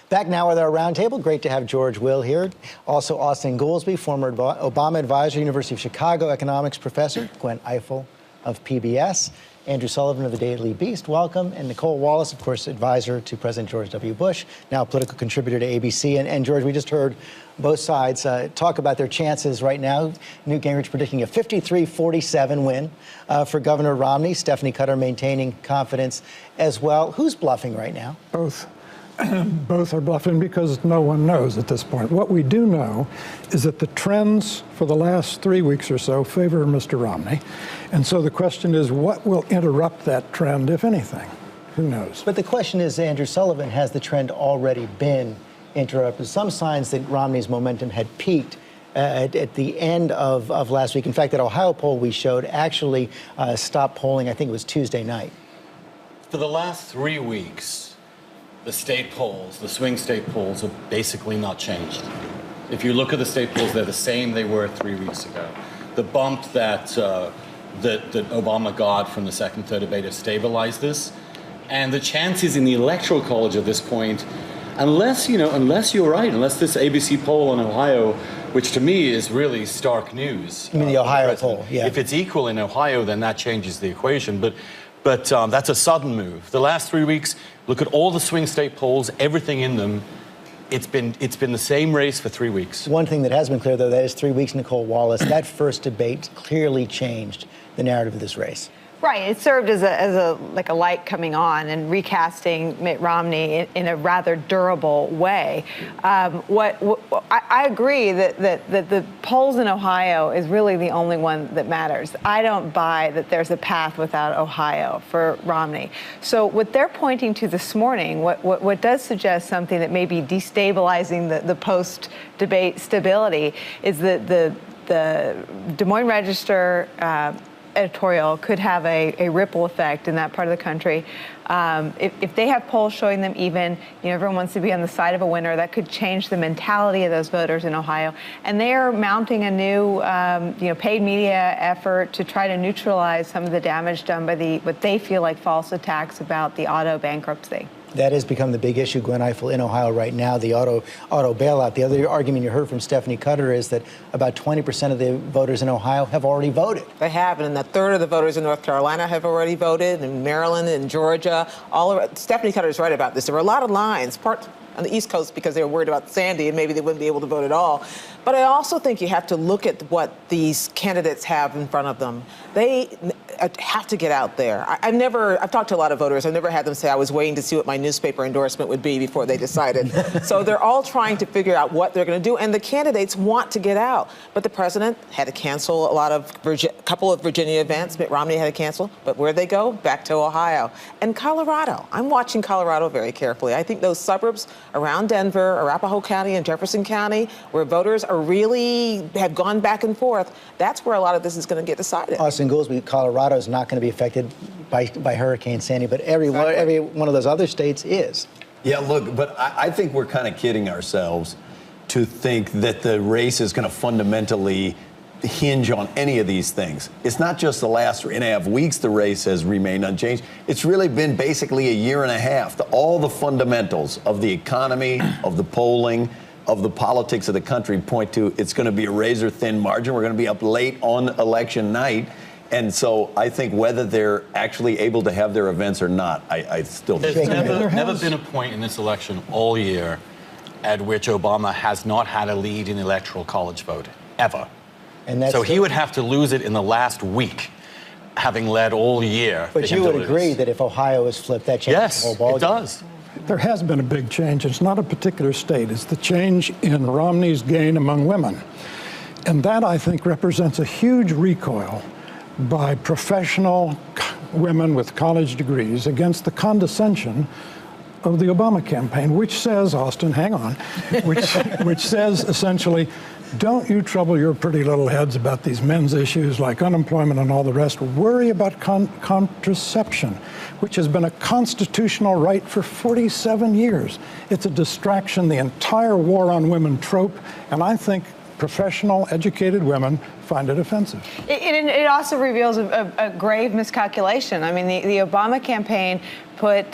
Back now with our roundtable. Great to have George Will here. Also, Austan Goolsbee, former Obama advisor, University of Chicago economics professor. Gwen Ifill of PBS. Andrew Sullivan of the Daily Beast, welcome. And Nicolle Wallace, of course, advisor to President George W. Bush, now political contributor to ABC. And George, we just heard both sides talk about their chances right now. Newt Gingrich predicting a 53-47 win for Governor Romney. Stephanie Cutter maintaining confidence as well. Who's bluffing right now? Both. Both are bluffing because no one knows at this point. What we do know is that the trends for the last 3 weeks or so favor Mr. Romney. And so the question is, what will interrupt that trend, if anything? Who knows? But the question is, Andrew Sullivan, has the trend already been interrupted? Some signs that Romney's momentum had peaked at the end of last week. In fact, that Ohio poll we showed actually stopped polling, I think it was Tuesday night. For the last 3 weeks, the state polls, the swing state polls, have basically not changed. If you look at the state polls, they're the same they were 3 weeks ago. The bump that Obama got from the second, third debate has stabilized this. And the chances in the Electoral College at this point, unless you're right, unless this ABC poll in Ohio, which to me is really stark news. You mean the Ohio poll, yeah. If it's equal in Ohio, then that changes the equation. But that's a sudden move. The last 3 weeks, look at all the swing state polls, everything in them. It's been the same race for 3 weeks. One thing that has been clear, though, that is 3 weeks, Nicolle Wallace, that first debate clearly changed the narrative of this race. Right. It served as a light coming on and recasting Mitt Romney in a rather durable way. I agree that the polls in Ohio is really the only one that matters. I don't buy that there's a path without Ohio for Romney. So what they're pointing to this morning, what does suggest something that may be destabilizing the post-debate stability, is that the Des Moines Register editorial could have a ripple effect in that part of the country. If they have polls showing them even, everyone wants to be on the side of a winner, that could change the mentality of those voters in Ohio. And they are mounting a new, paid media effort to try to neutralize some of the damage done by what they feel like false attacks about the auto bankruptcy. That has become the big issue, Gwen Ifill, in Ohio right now, the auto bailout. The other argument you heard from Stephanie Cutter is that about 20% of the voters in Ohio have already voted. They have, and a third of the voters in North Carolina have already voted, in Maryland and Georgia. Stephanie Cutter is right about this. There were a lot of lines, part on the East Coast because they were worried about Sandy and maybe they wouldn't be able to vote at all. But I also think you have to look at what these candidates have in front of them. They have to get out there. I've talked to a lot of voters. I've never had them say I was waiting to see what my newspaper endorsement would be before they decided. So they're all trying to figure out what they're going to do, and the candidates want to get out. But the president had to cancel a couple of Virginia events. Mitt Romney had to cancel. But where'd they go? Back to Ohio. And Colorado. I'm watching Colorado very carefully. I think those suburbs around Denver, Arapahoe County and Jefferson County, where voters have gone back and forth, that's where a lot of this is going to get decided. Austan Goolsbee, Colorado is not going to be affected by Hurricane Sandy, but every one of those other states is. Yeah, look, but I think we're kind of kidding ourselves to think that the race is going to fundamentally hinge on any of these things. It's not just the last 3.5 weeks the race has remained unchanged. It's really been basically a year and a half. All the fundamentals of the economy, of the polling, of the politics of the country point to it's going to be a razor-thin margin. We're going to be up late on election night. And so I think whether they're actually able to have their events or not, I still think. There's never been a point in this election all year at which Obama has not had a lead in the Electoral College vote, ever. And so he would have to lose it in the last week, having led all year. But you would agree that if Ohio is flipped, that changes the whole ballgame. Yes, it does. There has been a big change. It's not a particular state. It's the change in Romney's gain among women. And that, I think, represents a huge recoil by professional women with college degrees against the condescension of the Obama campaign, which says, Austan, hang on, which says essentially, don't you trouble your pretty little heads about these men's issues like unemployment and all the rest. Worry about contraception, which has been a constitutional right for 47 years. It's a distraction, the entire war on women trope, and I think professional, educated women find it offensive. It also reveals a grave miscalculation. I mean, the Obama campaign put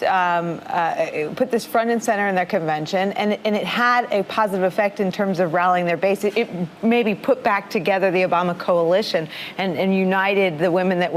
this front and center in their convention, and it had a positive effect in terms of rallying their base. It maybe put back together the Obama coalition and united the women that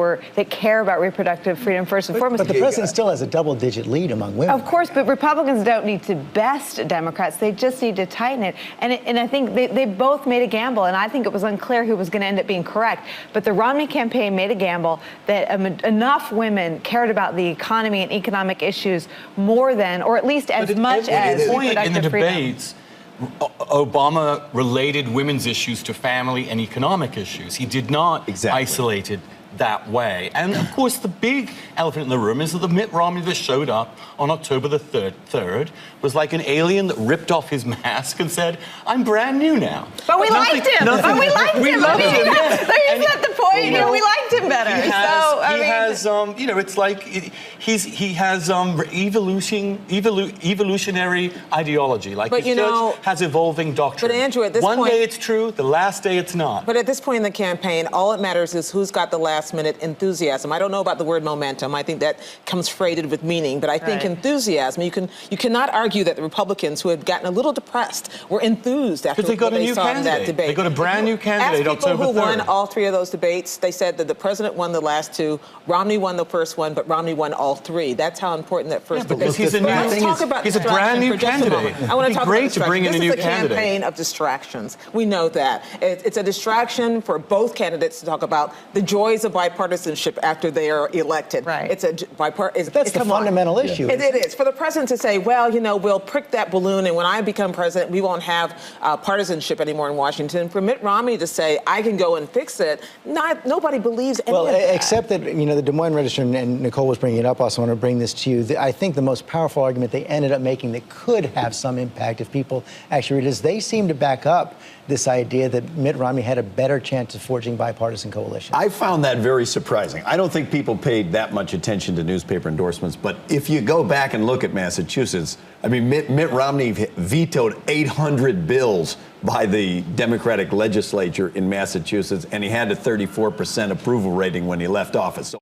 care about reproductive freedom first and foremost. But the president still has a double-digit lead among women. Of course, but Republicans don't need to best Democrats. They just need to tighten it. And I think they both made a gamble, and I think it was unclear who was going to end up being correct. But the Romney campaign made a gamble that enough women cared about the economy and economic issues more than, or at least as much as, reproductive in the freedom. debates, Obama related women's issues to family and economic issues. He did not isolate it that way. And of course, the big elephant in the room is that the Mitt Romney that showed up on October the 3rd was like an alien that ripped off his mask and said, I'm brand new now. But we liked him. But we liked him. We loved him. Isn't that the point? You know, we liked him better. He has, you know, it's like he has evolutionary ideology. Like but the church has evolving doctrine. But Andrew, at this point, one day it's true, the last day it's not. But at this point in the campaign, all that matters is who's got the last-minute enthusiasm. I don't know about the word momentum. I think that comes freighted with meaning. But I think enthusiasm. You cannot argue that the Republicans, who had gotten a little depressed, were enthused after they got a new saw in that debate. They got a brand new candidate October 3rd. People who won all three of those debates, they said that the president won the last two, Romney won the first one, but Romney won all three. That's how important that first debate is. He's a brand new candidate. I want to talk great to bring in a new candidate. This is a campaign of distractions. We know that. It's a distraction for both candidates to talk about the joys of bipartisanship after they are elected. Right. That's the fundamental issue. It is. For the president to say, well, you know, we'll prick that balloon, and when I become president, we won't have partisanship anymore in Washington. For Mitt Romney to say, I can go and fix it, nobody believes any of that. Except that, you know, the Des Moines Register, and Nicolle was bringing it up, also want to bring this to you. I think the most powerful argument they ended up making that could have some impact if people actually read it is they seem to back up this idea that Mitt Romney had a better chance of forging bipartisan coalition. I found that very surprising. I don't think people paid that much attention to newspaper endorsements, but if you go back and look at Massachusetts, I mean, Mitt Romney vetoed 800 bills by the Democratic legislature in Massachusetts, and he had a 34% approval rating when he left office.